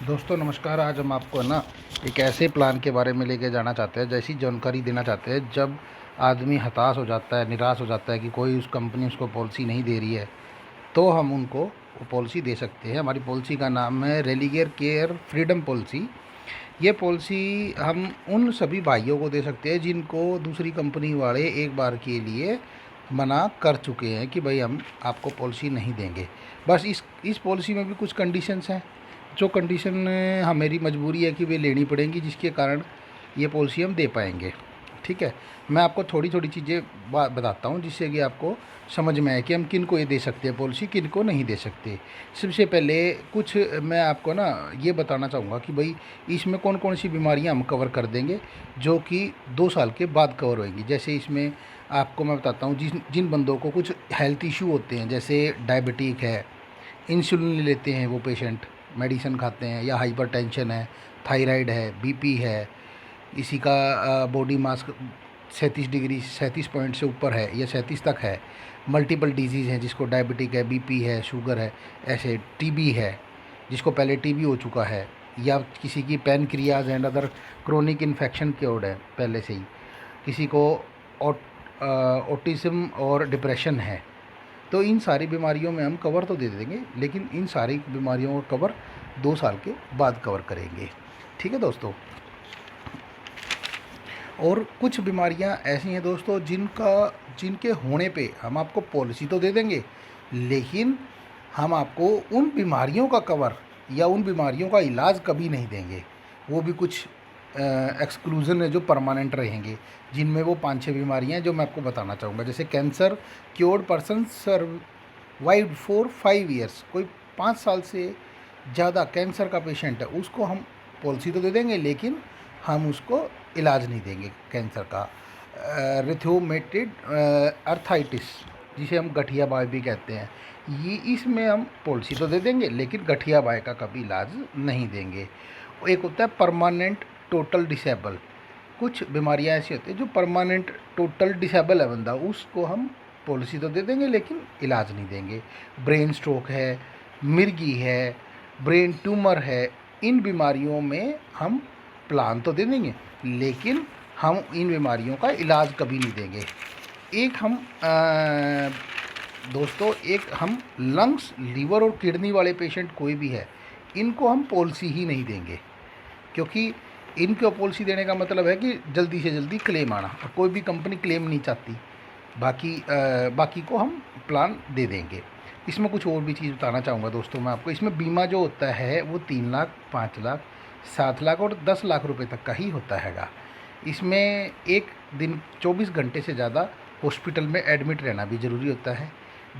दोस्तों नमस्कार। आज हम आपको है ना एक ऐसे प्लान के बारे में लेके जाना चाहते हैं, जैसी जानकारी देना चाहते हैं। जब आदमी हताश हो जाता है, निराश हो जाता है कि कोई उस कंपनी उसको पॉलिसी नहीं दे रही है, तो हम उनको वो पॉलिसी दे सकते हैं। हमारी पॉलिसी का नाम है रेलिगेयर केयर फ्रीडम पॉलिसी। ये पॉलिसी हम उन सभी भाइयों को दे सकते हैं जिनको दूसरी कंपनी वाले एक बार के लिए मना कर चुके हैं कि भाई हम आपको पॉलिसी नहीं देंगे। बस इस पॉलिसी में भी कुछ कंडीशंस हैं, जो कंडीशन हमारी मजबूरी है कि वे लेनी पड़ेंगी, जिसके कारण ये पॉलिसी हम दे पाएंगे। ठीक है, मैं आपको थोड़ी थोड़ी चीज़ें बताता हूँ जिससे कि आपको समझ में आए कि हम किन को ये दे सकते हैं पॉलिसी, किन को नहीं दे सकते। सबसे पहले कुछ मैं आपको ना ये बताना चाहूँगा कि भाई इसमें कौन कौन सी बीमारियाँ हम कवर कर देंगे जो कि 2 साल के बाद कवर होएंगी। जैसे इसमें आपको मैं बताता हूँ जिन जिन बंदों को कुछ हेल्थ इशू होते हैं, जैसे डायबिटिक है, इंसुलिन लेते हैं वो पेशेंट, मेडिसिन खाते हैं, या हाइपरटेंशन है, थायराइड है, बीपी है, इसी का बॉडी मास 37 डिग्री 37 पॉइंट से ऊपर है या 37 तक है, मल्टीपल डिजीज़ हैं जिसको डायबिटिक है, बीपी है, शुगर है, ऐसे टीबी है जिसको पहले टीबी हो चुका है, या किसी की pancreas and other chronic infection cured है पहले से ही, किसी को ऑटिज्म और डिप्रेशन है। तो इन सारी बीमारियों में हम कवर तो दे देंगे, लेकिन इन सारी बीमारियों का कवर 2 साल के बाद कवर करेंगे। ठीक है दोस्तों। और कुछ बीमारियां ऐसी हैं दोस्तों जिनके होने पे हम आपको पॉलिसी तो दे देंगे, लेकिन हम आपको उन बीमारियों का कवर या उन बीमारियों का इलाज कभी नहीं देंगे। वो भी कुछ एक्सक्लूज़न है जो परमानेंट रहेंगे, जिनमें वो 5-6 बीमारियां हैं जो मैं आपको बताना चाहूँगा। जैसे cancer cured person survived for 5 years, कोई 5 साल से ज़्यादा कैंसर का पेशेंट है, उसको हम पॉलिसी तो दे देंगे, लेकिन हम उसको इलाज नहीं देंगे कैंसर का। रिथ्योमेटेड अर्थाइटिस, जिसे हम गठिया बाय भी कहते हैं, ये इसमें हम पॉलिसी तो दे देंगे, लेकिन गठिया बाय का कभी इलाज नहीं देंगे। एक होता है परमानेंट टोटल डिसेबल। कुछ बीमारियां ऐसी होती हैं जो परमानेंट टोटल डिसेबल है बंदा, उसको हम पॉलिसी तो दे देंगे लेकिन इलाज नहीं देंगे। ब्रेन स्ट्रोक है, मिर्गी है, ब्रेन ट्यूमर है, इन बीमारियों में हम प्लान तो दे देंगे, लेकिन हम इन बीमारियों का इलाज कभी नहीं देंगे। एक हम दोस्तों एक हम लंग्स, लीवर और किडनी वाले पेशेंट कोई भी है, इनको हम पॉलिसी ही नहीं देंगे, क्योंकि इनको पॉलिसी देने का मतलब है कि जल्दी से जल्दी क्लेम आना, और कोई भी कंपनी क्लेम नहीं चाहती। बाकी को हम प्लान दे देंगे। इसमें कुछ और भी चीज़ बताना चाहूँगा दोस्तों मैं आपको। इसमें बीमा जो होता है वो 3 लाख, 5 लाख, 7 लाख और 10 लाख रुपए तक का ही होता हैगा। इसमें एक दिन 24 घंटे से ज़्यादा हॉस्पिटल में एडमिट रहना भी ज़रूरी होता है।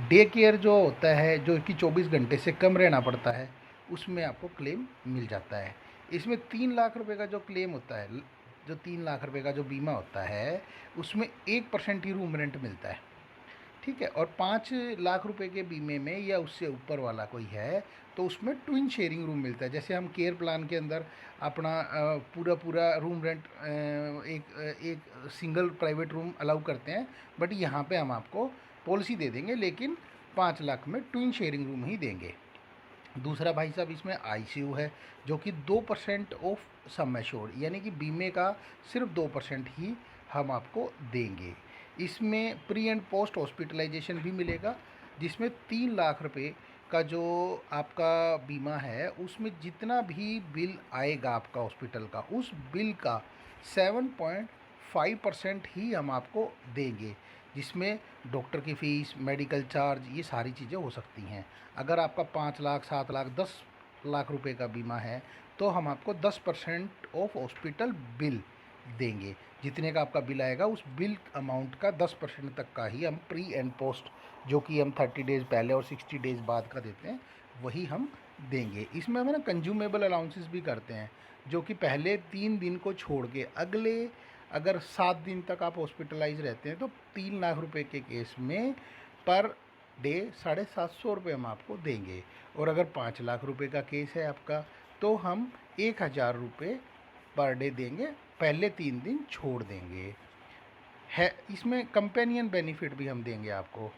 डे केयर जो होता है, जो कि 24 घंटे से कम रहना पड़ता है, उसमें आपको क्लेम मिल जाता है। इसमें 3 लाख रुपए का जो क्लेम होता है, जो 3 लाख रुपए का जो बीमा होता है, उसमें 1% ही रूम रेंट मिलता है। ठीक है, और 5 लाख रुपए के बीमे में या उससे ऊपर वाला कोई है तो उसमें ट्विन शेयरिंग रूम मिलता है। जैसे हम केयर प्लान के अंदर अपना पूरा पूरा रूम रेंट एक सिंगल प्राइवेट रूम अलाउ करते हैं, बट यहाँ पे हम आपको पॉलिसी दे देंगे, लेकिन 5 लाख में ट्विन शेयरिंग रूम ही देंगे। दूसरा भाई साहब इसमें आईसीयू है, जो कि 2% ऑफ सम एश्योर्ड, यानी कि बीमे का सिर्फ 2% ही हम आपको देंगे। इसमें प्री एंड पोस्ट हॉस्पिटलाइजेशन भी मिलेगा, जिसमें 3 लाख रुपए का जो आपका बीमा है, उसमें जितना भी बिल आएगा आपका हॉस्पिटल का, उस बिल का 7.5% ही हम आपको देंगे, जिसमें डॉक्टर की फ़ीस, मेडिकल चार्ज, ये सारी चीज़ें हो सकती हैं। अगर आपका 5 लाख, 7 लाख, 10 लाख रुपए का बीमा है, तो हम आपको 10% ऑफ हॉस्पिटल बिल देंगे। जितने का आपका बिल आएगा, उस बिल अमाउंट का 10% तक का ही हम प्री एंड पोस्ट, जो कि हम 30 डेज़ पहले और 60 डेज़ बाद का देते हैं, वही हम देंगे। इसमें हम ना कंज्यूमेबल अलाउंसेस भी करते हैं, जो कि पहले 3 दिन को छोड़ के अगले अगर 7 दिन तक आप हॉस्पिटलाइज रहते हैं, तो 3 लाख रुपए के केस में पर डे 750 रुपये हम आपको देंगे। और अगर 5 लाख रुपए का केस है आपका, तो हम 1000 रुपये पर डे देंगे, पहले 3 दिन छोड़ देंगे। है इसमें कंपेनियन बेनिफिट भी हम देंगे आपको।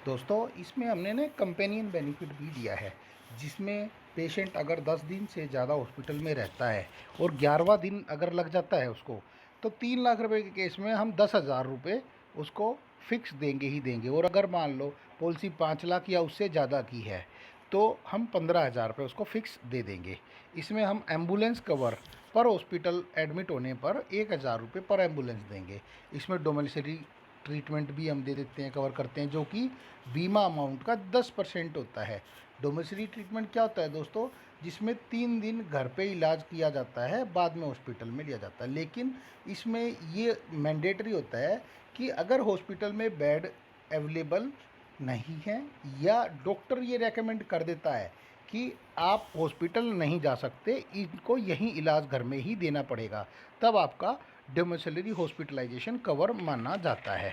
दोस्तों इसमें हमने ना कंपेनियन बेनिफिट भी दिया है, जिसमें पेशेंट अगर 10 दिन से ज़्यादा हॉस्पिटल में रहता है और 11वां दिन अगर लग जाता है उसको, तो 3 लाख रुपए के केस में हम 10,000 रुपये उसको फिक्स देंगे ही देंगे। और अगर मान लो पॉलिसी 5 लाख या उससे ज़्यादा की है तो हम 15,000 रुपये उसको फिक्स दे देंगे। इसमें हम एम्बुलेंस कवर पर हॉस्पिटल एडमिट होने पर 1,000 रुपये पर एम्बुलेंस देंगे। इसमें डोमेसिलरी ट्रीटमेंट भी हम दे देते हैं, कवर करते हैं, जो कि बीमा अमाउंट का 10% होता है। डोमेसिलरी ट्रीटमेंट क्या होता है दोस्तों, जिसमें 3 दिन घर पे इलाज किया जाता है, बाद में हॉस्पिटल में लिया जाता है। लेकिन इसमें ये मैंडेटरी होता है कि अगर हॉस्पिटल में बेड अवेलेबल नहीं है या डॉक्टर ये रेकमेंड कर देता है कि आप हॉस्पिटल नहीं जा सकते, इनको यहीं इलाज घर में ही देना पड़ेगा, तब आपका डोमेसिलरी हॉस्पिटलाइजेशन कवर माना जाता है।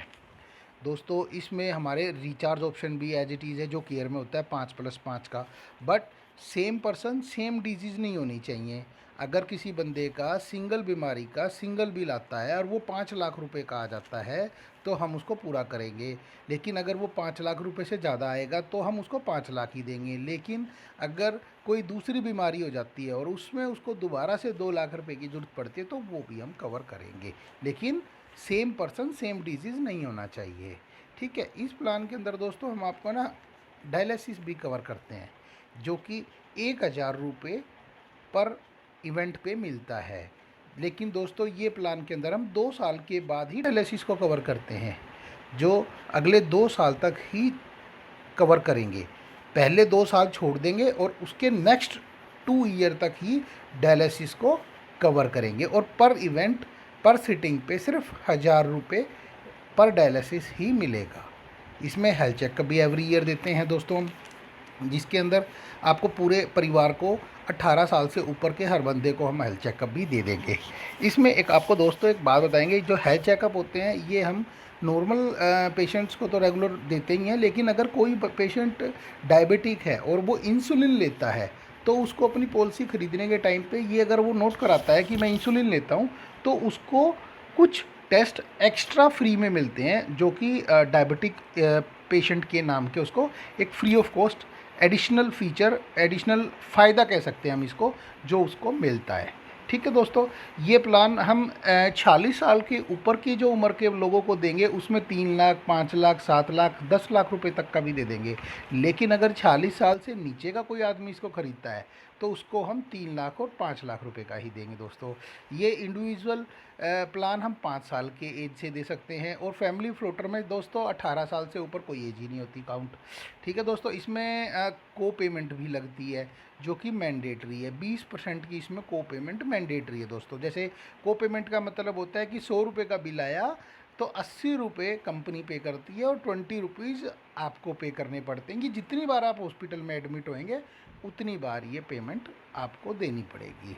दोस्तों इसमें हमारे रिचार्ज ऑप्शन भी एज इट इज़ है, जो केयर में होता है 5+5 का। But same person same disease नहीं होनी चाहिए। अगर किसी बंदे का सिंगल बीमारी का सिंगल बिल आता है और वो 5 लाख रुपए का आ जाता है तो हम उसको पूरा करेंगे। लेकिन अगर वो 5 लाख रुपए से ज़्यादा आएगा तो हम उसको 5 लाख ही देंगे। लेकिन अगर कोई दूसरी बीमारी हो जाती है और उसमें उसको दोबारा से 2 लाख रुपए की ज़रूरत पड़ती है तो वो भी हम कवर करेंगे। लेकिन सेम पर्सन सेम डिजीज़ नहीं होना चाहिए। ठीक है। इस प्लान के अंदर दोस्तों हम आपको ना डायलिसिस भी कवर करते हैं, जो कि 1,000 रुपये पर इवेंट पे मिलता है। लेकिन दोस्तों ये प्लान के अंदर हम 2 साल के बाद ही डायलिसिस को कवर करते हैं, जो अगले 2 साल तक ही कवर करेंगे। पहले 2 साल छोड़ देंगे और उसके नेक्स्ट 2 ईयर तक ही डायलिसिस को कवर करेंगे। और पर इवेंट पर सिटिंग पे सिर्फ 1,000 रुपये पर डायलिसिस ही मिलेगा। इसमें हेल्थ चेकअप भी एवरी ईयर देते हैं दोस्तों हम, जिसके अंदर आपको पूरे परिवार को 18 साल से ऊपर के हर बंदे को हम हेल्थ चेकअप भी दे देंगे। इसमें एक आपको दोस्तों एक बात बताएंगे, जो हेल्थ चेकअप होते हैं ये हम नॉर्मल पेशेंट्स को तो रेगुलर देते ही हैं, लेकिन अगर कोई पेशेंट डायबिटिक है और वो इंसुलिन लेता है तो उसको अपनी पॉलिसी ख़रीदने के टाइम पे ये अगर वो नोट कराता है कि मैं इंसुलिन लेता हूँ तो उसको कुछ टेस्ट एक्स्ट्रा फ्री में मिलते हैं, जो कि डायबिटिक पेशेंट के नाम के उसको एक free of cost additional feature, additional फ़ायदा कह सकते हैं हम इसको, जो उसको मिलता है। ठीक है दोस्तों, ये प्लान हम 46 साल के ऊपर की जो उम्र के लोगों को देंगे, उसमें 3 लाख, 5 लाख, 7 लाख, 10 लाख रुपए तक का भी दे देंगे। लेकिन अगर 46 साल से नीचे का कोई आदमी इसको ख़रीदता है तो उसको हम 3 लाख और 5 लाख रुपए का ही देंगे दोस्तों। ये इंडिविजुअल प्लान हम 5 साल के एज से दे सकते हैं। और फैमिली फ्लोटर में दोस्तों 18 साल से ऊपर कोई एज ही नहीं होती काउंट। ठीक है दोस्तों, इसमें को पेमेंट भी लगती है, जो कि मैंडेटरी है। 20% की इसमें को पेमेंट मैंडेटरी है दोस्तों। जैसे को पेमेंट का मतलब होता है कि 100 रुपये का बिल आया तो 80 रुपये कंपनी पे करती है और 20 रुपीज़ आपको पे करने पड़ते हैं कि जितनी बार आप हॉस्पिटल में एडमिट होएंगे उतनी बार ये पेमेंट आपको देनी पड़ेगी।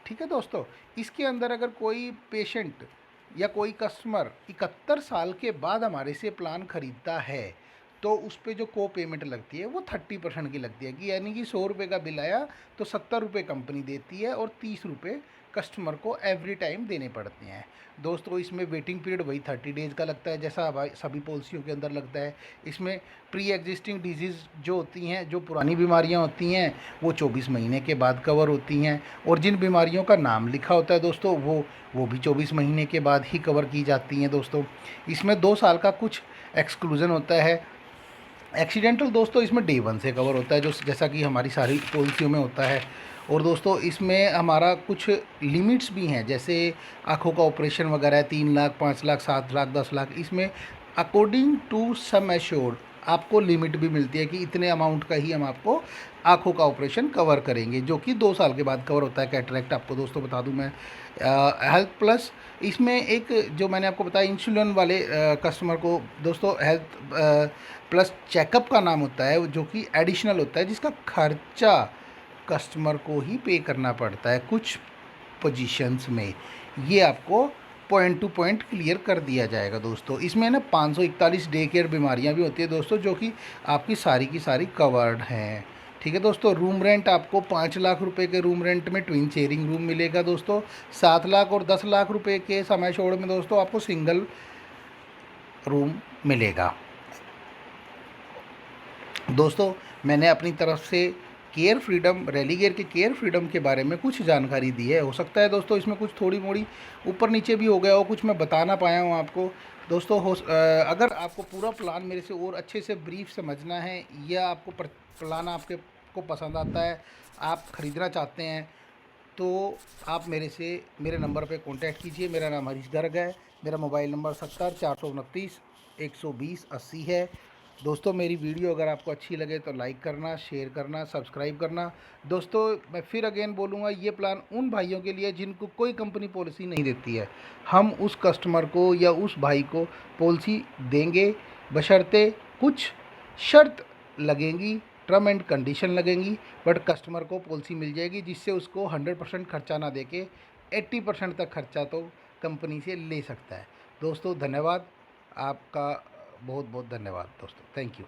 ठीक है दोस्तों, इसके अंदर अगर कोई पेशेंट या कोई कस्टमर 71 साल के बाद हमारे से प्लान ख़रीदता है तो उस पर जो को पेमेंट लगती है वो 30% की लगती है, कि यानी कि 100 रुपये का बिल आया तो 70 रुपये कंपनी देती है और 30 रुपये कस्टमर को एवरी टाइम देने पड़ते हैं दोस्तों। इसमें वेटिंग पीरियड वही 30 डेज़ का लगता है, जैसा सभी पॉलिसियों के अंदर लगता है। इसमें प्री एग्जिस्टिंग डिजीज़ जो होती हैं, जो पुरानी बीमारियां होती हैं, वो 24 महीने के बाद कवर होती हैं। और जिन बीमारियों का नाम लिखा होता है दोस्तों वो भी 24 महीने के बाद ही कवर की जाती हैं दोस्तों। इसमें 2 साल का कुछ एक्सक्लूज़न होता है। एक्सीडेंटल दोस्तों इसमें डे 1 से कवर होता है, जो जैसा कि हमारी सारी पॉलिसियों में होता है। और दोस्तों इसमें हमारा कुछ लिमिट्स भी हैं, जैसे आँखों का ऑपरेशन वगैरह 3 लाख, 5 लाख, 7 लाख, 10 लाख। इसमें अकॉर्डिंग टू सम एश्योर्ड आपको लिमिट भी मिलती है कि इतने अमाउंट का ही हम आपको आँखों का ऑपरेशन कवर करेंगे, जो कि 2 साल के बाद कवर होता है। कैटरेक्ट आपको दोस्तों बता दूं मैं। हेल्थ प्लस इसमें एक जो मैंने आपको बताया इंसुलिन वाले कस्टमर को दोस्तों हेल्थ प्लस चेकअप का नाम होता है, जो कि एडिशनल होता है, जिसका खर्चा कस्टमर को ही पे करना पड़ता है। कुछ पोजीशंस में ये आपको पॉइंट टू पॉइंट क्लियर कर दिया जाएगा दोस्तों। इसमें ना 541 डे केयर बीमारियां भी होती है दोस्तों, जो कि आपकी सारी की सारी कवर्ड हैं। ठीक है दोस्तों, रूम रेंट आपको 5 लाख रुपए के रूम रेंट में ट्विन शेयरिंग रूम मिलेगा दोस्तों। 7 लाख और 10 लाख रुपए के समय छोड़ में दोस्तों आपको सिंगल रूम मिलेगा। दोस्तों, मैंने अपनी तरफ से केयर फ्रीडम, रेलिगेयर के केयर फ्रीडम के बारे में कुछ जानकारी दी है। हो सकता है दोस्तों इसमें कुछ थोड़ी मोड़ी ऊपर नीचे भी हो गया हो, कुछ मैं बता ना पाया हूँ आपको। दोस्तों अगर आपको पूरा प्लान मेरे से और अच्छे से ब्रीफ समझना है, या आपको प्लान आपके को पसंद आता है, आप ख़रीदना चाहते हैं, तो आप मेरे नंबर पे कांटेक्ट कीजिए। मेरा नाम हरीश गर्ग है। मेरा मोबाइल नंबर 70 429 120 80 है। दोस्तों, मेरी वीडियो अगर आपको अच्छी लगे तो लाइक करना, शेयर करना, सब्सक्राइब करना। दोस्तों, मैं फिर अगेन बोलूँगा, ये प्लान उन भाइयों के लिए जिनको कोई कंपनी पॉलिसी नहीं देती है। हम उस कस्टमर को या उस भाई को पॉलिसी देंगे, बशर्ते कुछ शर्त लगेंगी, टर्म एंड कंडीशन लगेंगी, बट कस्टमर को पॉलिसी मिल जाएगी, जिससे उसको 100% खर्चा ना देके 80% तक खर्चा तो कंपनी से ले सकता है। दोस्तों धन्यवाद, आपका बहुत बहुत धन्यवाद दोस्तों, थैंक यू।